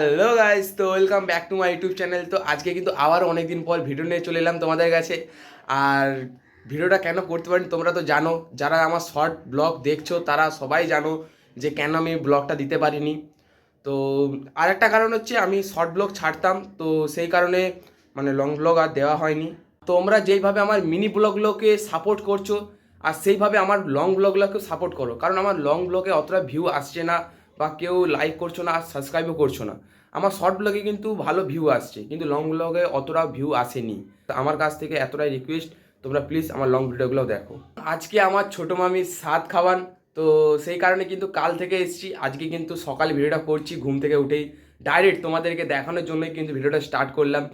Hello guys, তো welcome back to my YouTube channel. তো আজকে কিন্তু আবার অনেক দিন পর ভিডিও নিয়ে চলে এলাম তোমাদের কাছে। আর ভিডিওটা কেন করতে পারেন তোমরা তো জানো, যারা আমার শর্ট ব্লগ দেখছো তারা সবাই জানো যে কেন আমি ব্লগটা দিতে পারিনি। তো আরেকটা কারণ হচ্ছে আমি শর্ট ব্লগ ছাড়তাম, তো সেই কারণে মানে লং ব্লগ আর দেওয়া হয়নি। তোমরা যেইভাবে আমার মিনি ব্লগগুলোকে সাপোর্ট করছো আর সেইভাবে আমার লং ব্লগগুলোকেও সাপোর্ট করো, কারণ আমার লং ব্লগে অতটা ভিউ আসছে না বা কেউ লাইক করছো না আর সাবস্ক্রাইবও করছো না। আমার শর্ট ব্লগে কিন্তু ভালো ভিউ আসছে, কিন্তু লং ব্লগে অতটা ভিউ আসেনি। তো আমার কাছ থেকে এতটাই রিকোয়েস্ট, তোমরা প্লিজ আমার লং ভিডিওগুলো দেখো। আজকে আমার ছোটো মামির সাত খাওয়ান, তো সেই কারণে কিন্তু কাল থেকে এসেছি। আজকে কিন্তু সকালে ভিডিওটা করছি ঘুম থেকে উঠেই, ডাইরেক্ট তোমাদেরকে দেখানোর জন্যই কিন্তু ভিডিওটা স্টার্ট করলাম।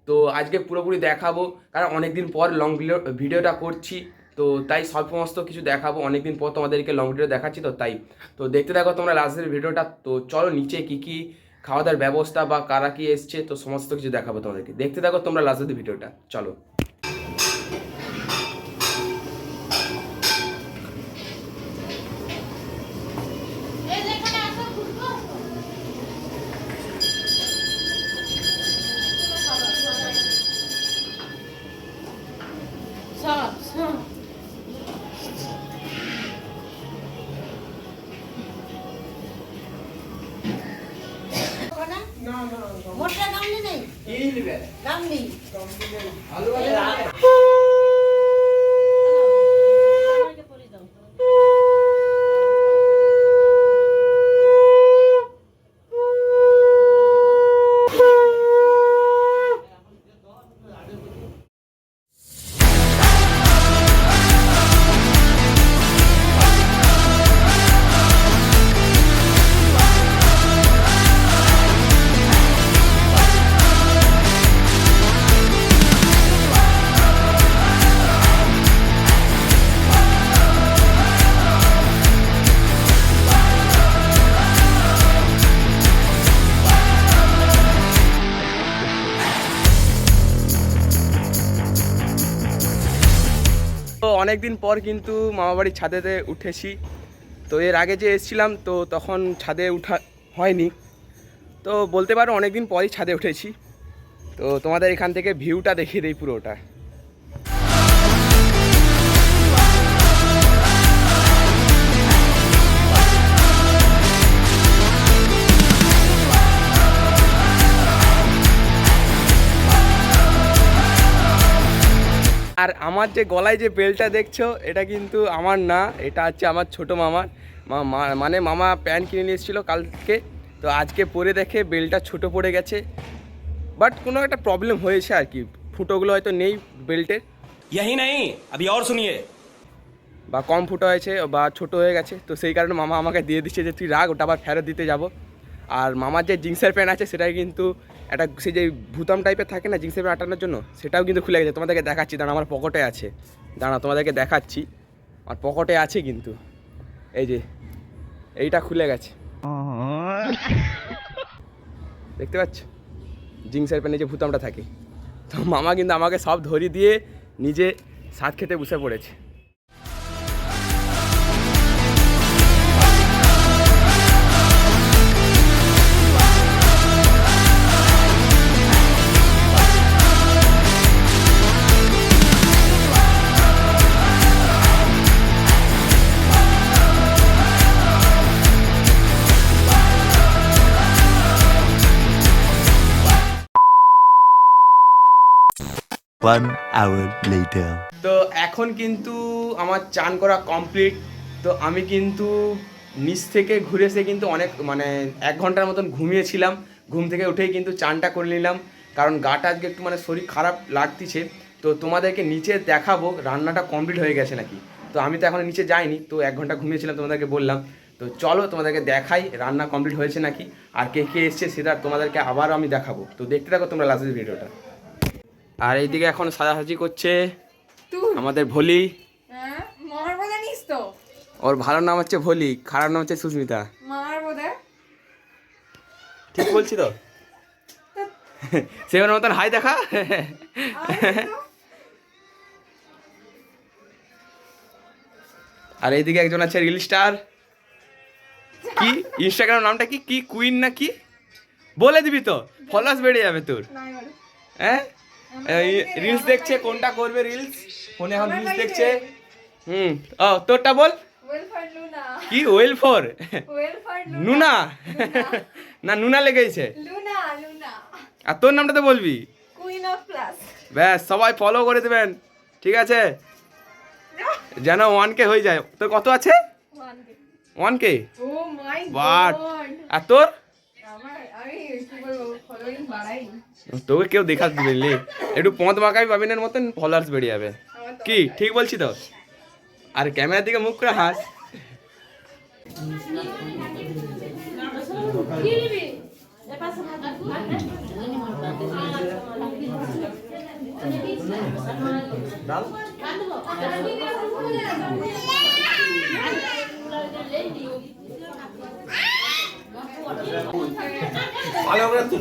তো আজকে পুরোপুরি দেখাবো, কারণ অনেকদিন পর লং ভিডিওটা করছি, তো তাই সমস্ত কিছু দেখাবো। অনেকদিন পর তোমাদেরকে লং ভিডিও দেখাচ্ছি, তো তাই তো দেখতে থাকো তোমরা লাস্টের ভিডিওটা। তো চলো নিচে কী কী খাওয়া দাওয়ার ব্যবস্থা বা কারা কি এসছে তো সমস্ত কিছু দেখাবো তোমাদেরকে। দেখতে থাকো তোমরা লাস্টের ভিডিওটা, চলো। মোটা গামলি নেই, গামলি তো অনেকদিন পর কিন্তু মামাবাড়ির ছাদেতে উঠেছি। তো এর আগে যে এসেছিলাম তো তখন ছাদে উঠা হয়নি, তো বলতে পারো অনেকদিন পরই ছাদে উঠেছি। তো তোমাদের এখান থেকে ভিউটা দেখিয়ে দিই পুরোটা। আর আমার যে গলায় যে বেল্টটা দেখছো এটা কিন্তু আমার না, এটা হচ্ছে আমার ছোটো মামার। মানে মামা প্যান্ট কিনে নিয়ে এসেছিলো কালকে, তো আজকে পরে দেখে বেল্টটা ছোটো পড়ে গেছে। বাট কোনো একটা প্রবলেম হয়েছে আর কি, ফুটোগুলো হয়তো নেই বেল্টের, यही नहीं अभी और सुनिए। বা কম ফুটো হয়েছে বা ছোটো হয়ে গেছে। তো সেই কারণে মামা আমাকে দিয়ে দিচ্ছে যে তুই রাখ, ওটা আবার ফেরত দিতে যাব। আর মামার যে জিন্সের প্যান্ট আছে সেটাই কিন্তু একটা সেই যে ভুতাম টাইপের থাকে না জিন্সের প্যান্ট আটানোর জন্য, সেটাও কিন্তু খুলে গেছে। তোমাদেরকে দেখাচ্ছি, দাঁড়া আমার পকেটে আছে, দাঁড়া তোমাদেরকে দেখাচ্ছি, আমার পকেটে আছে কিন্তু এই যে এইটা খুলে গেছে, দেখতে পাচ্ছ জিন্সের প্যান্টে যে ভুতামটা থাকে। তো মামা কিন্তু আমাকে সব ধরিয়ে দিয়ে নিজে স্বাদ খেতে বসে পড়েছে। One hour later. তো এখন কিন্তু আমার চান করা কমপ্লিট। তো আমি কিন্তু নিচ থেকে ঘুরে এসে কিন্তু অনেক মানে 1 ঘন্টার মতন ঘুমিয়েছিলাম। ঘুম থেকে উঠেই কিন্তু চানটা করে নিলাম, কারণ গাটা আজকে একটু মানে শরীর খারাপ লাগতেছে। তো তোমাদেরকে নিচে দেখাবো রান্নাটা কমপ্লিট হয়ে গেছে নাকি। তো আমি তো এখন নিচে যাইনি, তো 1 ঘন্টা ঘুমিয়েছিলাম তোমাদেরকে বললাম। তো চলো তোমাদেরকে দেখাই রান্না কমপ্লিট হয়েছে নাকি, আর কে কে এসছে সেটা তোমাদেরকে আবারও আমি দেখাবো। তো দেখতে থাকো তোমরা লাস্টের ভিডিওটা। আর এইদিকে এখন সাজাসাজি করছে আমাদের ভোলি। মামার বোধা নিস তো, ওর ভালো নাম হচ্ছে ভোলি, খারাপ নাম হচ্ছে সুস্মিতা। মামার বোধা ঠিক বলছি তো? সেবার মতন হাই দেখা। আর এইদিকে একজন আছে রিল স্টার, কি ইনস্টাগ্রাম নামটা কি কি কুইন না কি বলে দিবি তো, ফলোয়ার্স বেড়ে যাবে তোর। নাই বলো। হ্যাঁ রিলস দেখছে, কোনটা করবে রিলস, ফোনে এখন রিলস দেখছে। ও তোরটা বল। ওয়েল ফর লুনা। কি ওয়েল ফর ওয়েল ফর নুনা? না নুনা লেগেছে। Luna Luna. আর তোর নামটা তো বলবি। Queen of class. ব্যাস সবাই ফলো করে দেবেন, ঠিক আছে, যেন 1K হয়ে যায়। তোর কত আছে? 1K। O my but god. আর তোর? আমি কি বলবো, ফলোইং বাড়াই। তোকে কেউ দেখা দিবি, একটু পথ মাকাবি পাবিনের মতন ফলোয়ার্স বেড়ে যাবে। কি ঠিক বলছি তো? আর ক্যামেরার দিকে মুখ করে হাস।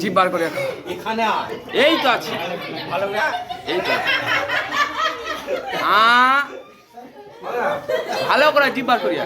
জিভ বার করে এই তো আছে, এই তো ভালো করে জিভ বার করিয়া।